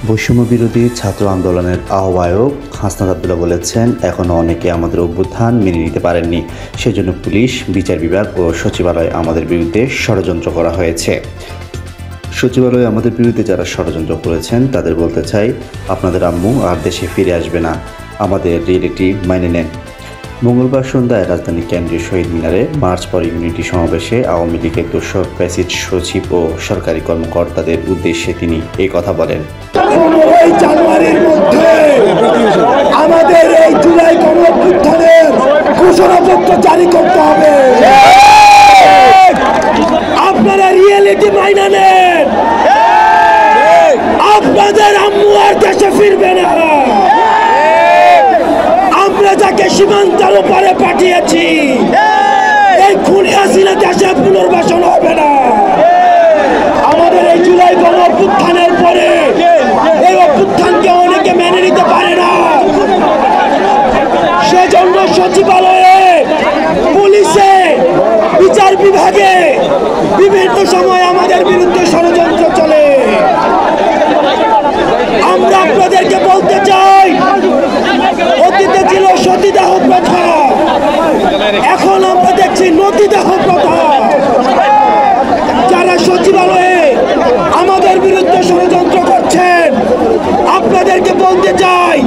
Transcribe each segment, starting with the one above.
বৈষম্য বিরোধী ছাত্র আন্দোলনের আহ্বায়ক হাসনাত আব্দুল্লাহ বলেছেন, এখনও অনেকে আমাদের অভ্যুত্থান মেনে নিতে পারেননি, সেজন্য পুলিশ, বিচার বিভাগ ও সচিবালয় আমাদের বিরুদ্ধে ষড়যন্ত্র করা হয়েছে। সচিবালয়ে আমাদের বিরুদ্ধে যারা ষড়যন্ত্র করেছেন তাদের বলতে চাই, আপনাদের আম্মু আর দেশে ফিরে আসবে না, আমাদের রিয়েলিটি মেনে নেন। মঙ্গলবার সন্ধ্যায় রাজধানী কেন্দ্রীয় শহীদ মিনারে মার্চ ফর ইউনিটি সমাবেশে আওয়ামী লীগের দোসর প্যাসিড সচিব ও সরকারি কর্মকর্তাদের উদ্দেশ্যে তিনি এই কথা বলেন। জানুয়ারির মধ্যে আমাদের এই জুলাই গণঅভ্যুত্থানের ঘোষণাপত্র জারি করতে হবে। আপনারা রিয়েলিটি মাইনা নেন, আপনাদের আম্মু আর দেশে ফিরবে না। আমরা যাকে সীমান্তের ওপারে পাঠিয়েছি, এই খুনি হাসিনা দেশে পুনর্বাসন হবে না। আমাদের এই জুলাই গণঅভ্যুত্থানের পরে এই অভ্যুত্থানকে অনেকে মেনে নিতে পারে না, সেজন্য সচিবালয়ে, পুলিশে, বিচার বিভাগে বিভিন্ন সময় আমাদের বিরুদ্ধে ষড়যন্ত্র চলে। আমরা আপনাদেরকে বলতে চাই, অতীতে ছিল সতীদাহ প্রথা, এখন আমরা দেখছি নদীদাহ প্রথা। যারা সচিবালয়ে আমাদের বিরুদ্ধে ষড়যন্ত্র করছেন, আপনাদেরকে বলতে চাই,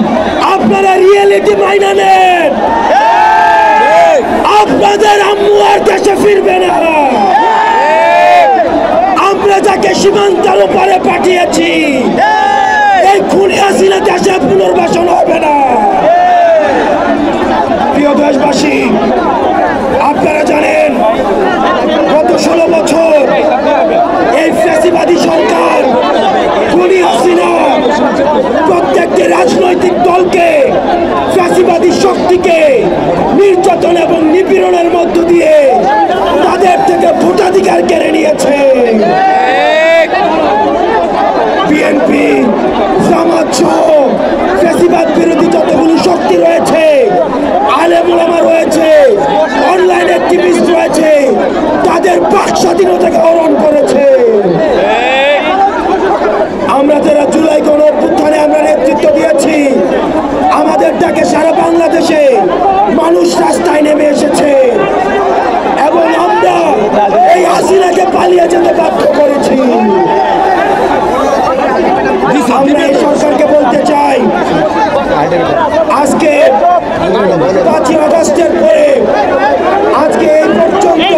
আপনারা রিয়েলিটি মাইনা নেন, আপনাদের আম্মু আর দেশে ফিরবে না। আমরা যাকে সীমান্তের ওপারে পাঠিয়েছি, এই খুনি হাসিনা দেশে পুনর্বাসন হবে না। প্রিয় দেশবাসী, আপনারা জানেন গত 16 বছর এই ফ্যাসিবাদী সরকার খুনি হাসিনা প্রত্যেকটি রাজনৈতিক দলকে, ফ্যাসিবাদী শক্তিকে নির্যাতন এবং নিপীড়নের মধ্য দিয়ে তাদের থেকে ভোটাধিকার কেড়ে নিয়েছে। বিএনপি, জামাত সহ ফ্যাসিবাদ বিরোধী যতগুলো শক্তি রয়েছে, আলেম ওলামা রয়েছে, অনলাইন অ্যাক্টিভিস্ট রয়েছে, তাদের বাক স্বাধীনতাকে হরণ করেছে। আমরা যারা জুলাই গণঅভ্যুত্থানে আমরা নেতৃত্ব দিয়েছি, আমাদের ডাকে সারা বাংলাদেশে মানুষ রাস্তায় নেমে এসেছে এবং আমরা এই হাসিনাকে পালিয়ে যেতে বাধ্য করেছি। আমরা এই সরকারকে বলতে চাই, আজকে 5ই আগস্টের পরে আজকে এই পর্যন্ত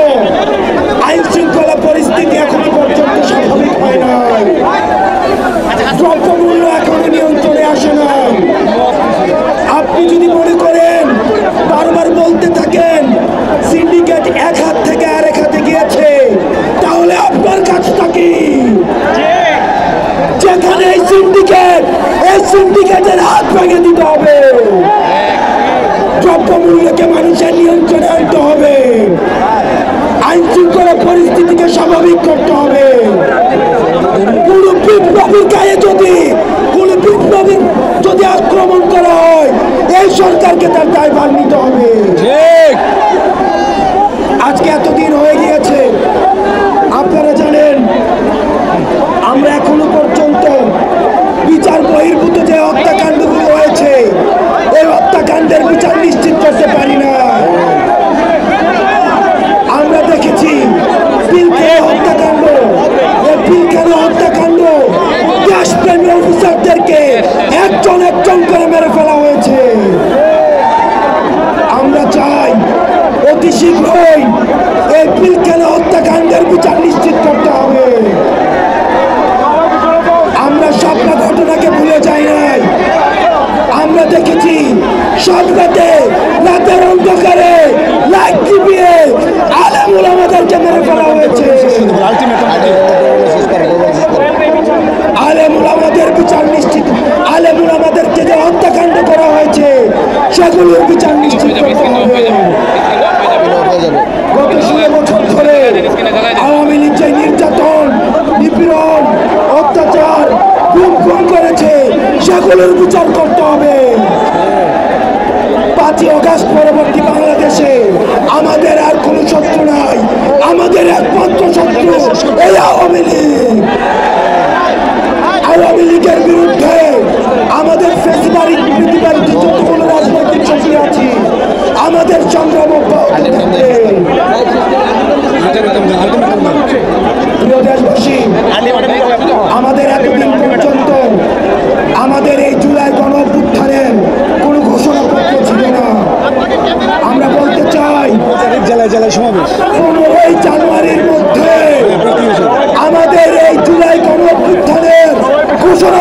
আইন শৃঙ্খলা পরিস্থিতি এখনো পর্যন্ত স্বাভাবিক হয় নাই, দ্রব্যমূল্য এখনো নিয়ন্ত্রণে আসে না। আপনি যদি মনে করেন, বারবার বলতে থাকেন সিন্ডিকেট এক হাত থেকে আরেক হাতে গিয়েছে, তাহলে আপনার কাজটা কি? যেখানে এই সিন্ডিকেটের হাত ভেঙে দিতে হবে, দ্রব্যমূল্যকে মানুষের নিয়ন্ত্রণে আনতে হবে, আইন শৃঙ্খলা পরিস্থিতিকে স্বাভাবিক করতে হবে। কোন বিপ্লবীর গায়ে যদি আক্রমণ করা হয়, এই সরকারকে তার দায়ভার নিতে হবে। আজকে এতদিন হয়ে গিয়েছে, আপনারা জানেন আমরা এখনো পর্যন্ত বিচার বহির্ভূত যে হত্যাকাণ্ডগুলো হয়েছে, এই হত্যাকাণ্ডের বিচার নিশ্চিত করতে পারি না। আমরা দেখেছি পিলখানা হত্যাকাণ্ড, এই পিলখানা হত্যাকাণ্ড দেশপ্রেমী অফিসারদেরকে একজন একজন করে মেরে ফেলা হয়েছে। আমরা চাই অতি শীঘ্রই এই পিলখানা হত্যাকাণ্ডের বিচার নিশ্চিত করতে হবে। আমরা সবটা ঘটনাকে ভুলে যাই নাই। আমরা দেখেছি সব রাতের অন্ধকারে লাইট টিভিয়ে আলেম ওলামাদেরকে মেরে ফেলা হয়েছে। আলেম ওলামাদের বিচার নিশ্চিত, আলেম ওলামাদেরকে যে হত্যাকাণ্ড করা হয়েছে সেগুলোর বিচার নিশ্চিত করতে হবে। গত 16 বছর ধরে আওয়ামী লীগ যে নির্যাতন, নিপীড়ন, অত্যাচার, গুম করেছে, সেগুলোর বিচার করতে হবে। 5ই আগস্ট পরবর্তী বাংলাদেশে আমাদের আর কোনো শত্রু নাই, আমাদের একমাত্র শত্রু এই আওয়ামী লীগ। আওয়ামী লীগের বিরুদ্ধে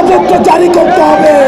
ছাড়পত্র জারি করতে হবে।